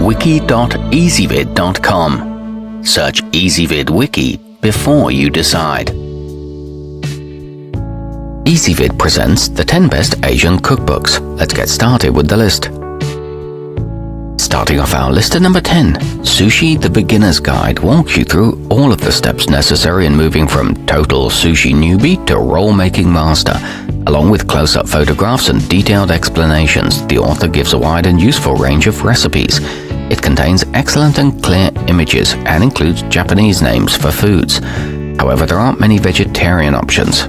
wiki.ezvid.com. Search Ezvid Wiki before you decide. Ezvid presents the 10 best Asian cookbooks. Let's get started with the list. Starting off our list at number 10, Sushi the Beginner's Guide walks you through all of the steps necessary in moving from total sushi newbie to roll-making master. Along with close-up photographs and detailed explanations, the author gives a wide and useful range of recipes. It contains excellent and clear images and includes Japanese names for foods. However, there aren't many vegetarian options.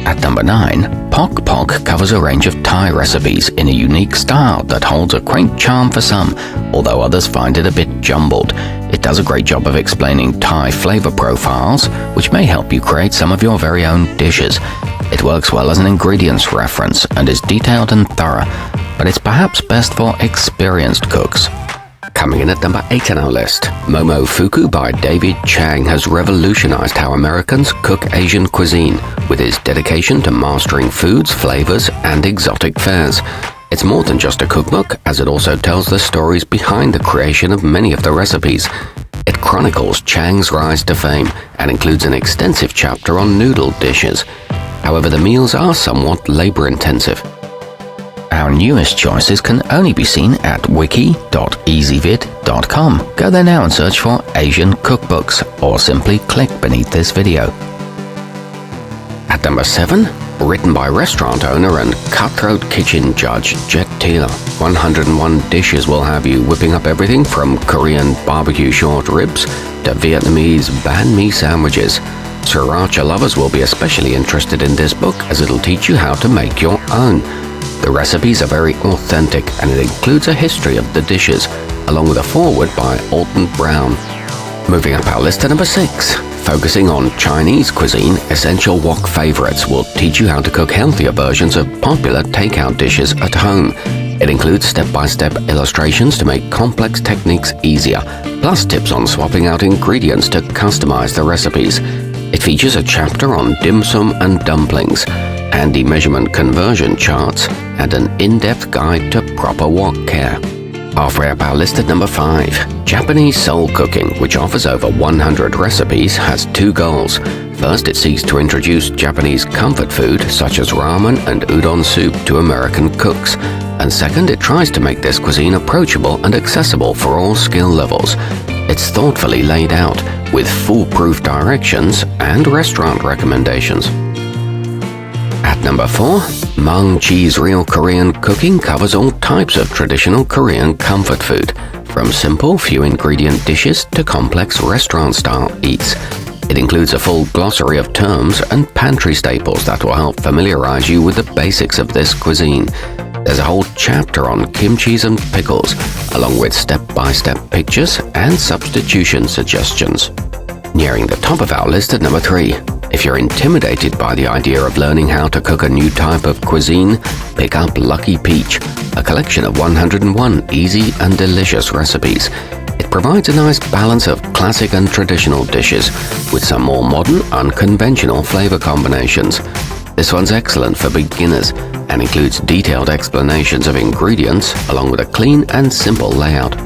At number 9, Pok Pok covers a range of Thai recipes in a unique style that holds a quaint charm for some, although others find it a bit jumbled. It does a great job of explaining Thai flavor profiles, which may help you create some of your very own dishes. It works well as an ingredients reference and is detailed and thorough, but it's perhaps best for experienced cooks. Coming in at number 8 on our list, Momofuku by David Chang has revolutionized how Americans cook Asian cuisine with his dedication to mastering foods, flavors, and exotic fares. It's more than just a cookbook, as it also tells the stories behind the creation of many of the recipes. It chronicles Chang's rise to fame and includes an extensive chapter on noodle dishes. However, the meals are somewhat labor-intensive. Our newest choices can only be seen at wiki.ezvid.com. Go there now and search for Asian cookbooks, or simply click beneath this video. At number 7, written by restaurant owner and cutthroat kitchen judge Jet Taylor, 101 dishes will have you whipping up everything from Korean barbecue short ribs to Vietnamese banh mi sandwiches. Sriracha lovers will be especially interested in this book, as it'll teach you how to make your own. The recipes are very authentic, and it includes a history of the dishes, along with a foreword by Alton Brown. Moving up our list to number 6, focusing on Chinese cuisine, Essential Wok Favorites will teach you how to cook healthier versions of popular takeout dishes at home. It includes step-by-step illustrations to make complex techniques easier, plus tips on swapping out ingredients to customize the recipes. It features a chapter on dim sum and dumplings, handy measurement conversion charts, and an in-depth guide to proper wok care. Halfway up our list at number 5, Japanese Soul Cooking, which offers over 100 recipes, has 2 goals. First, it seeks to introduce Japanese comfort food such as ramen and udon soup to American cooks. And second, it tries to make this cuisine approachable and accessible for all skill levels. It's thoughtfully laid out, with foolproof directions and restaurant recommendations. At number 4, Maangchi's Real Korean Cooking covers all types of traditional Korean comfort food, from simple few-ingredient dishes to complex restaurant-style eats. It includes a full glossary of terms and pantry staples that will help familiarize you with the basics of this cuisine. There's a whole chapter on kimchis and pickles, along with step-by-step pictures and substitution suggestions. Nearing the top of our list at number 3, if you're intimidated by the idea of learning how to cook a new type of cuisine, pick up Lucky Peach, a collection of 101 easy and delicious recipes. It provides a nice balance of classic and traditional dishes, with some more modern, unconventional flavor combinations. This one's excellent for beginners and includes detailed explanations of ingredients, along with a clean and simple layout.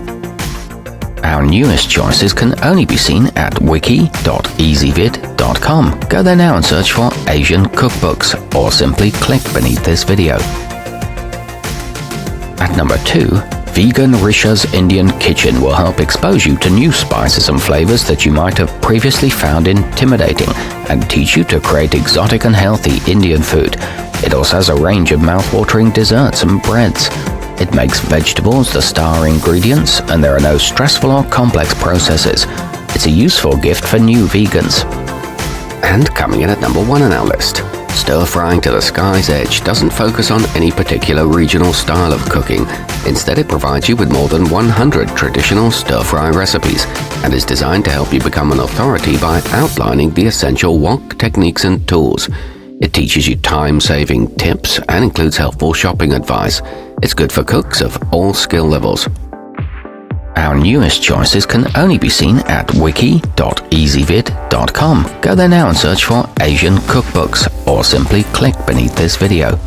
Our newest choices can only be seen at wiki.ezvid.com. Go there now and search for Asian cookbooks, or simply click beneath this video. At number 2, Vegan Richa's Indian Kitchen will help expose you to new spices and flavors that you might have previously found intimidating, and teach you to create exotic and healthy Indian food. It also has a range of mouth-watering desserts and breads. It makes vegetables the star ingredients, and there are no stressful or complex processes. It's a useful gift for new vegans. And coming in at number 1 on our list, Stir-Frying to the Sky's Edge doesn't focus on any particular regional style of cooking. Instead, it provides you with more than 100 traditional stir-fry recipes, and is designed to help you become an authority by outlining the essential wok techniques and tools. It teaches you time-saving tips and includes helpful shopping advice. It's good for cooks of all skill levels. Our newest choices can only be seen at wiki.ezvid.com. Go there now and search for Asian cookbooks, or simply click beneath this video.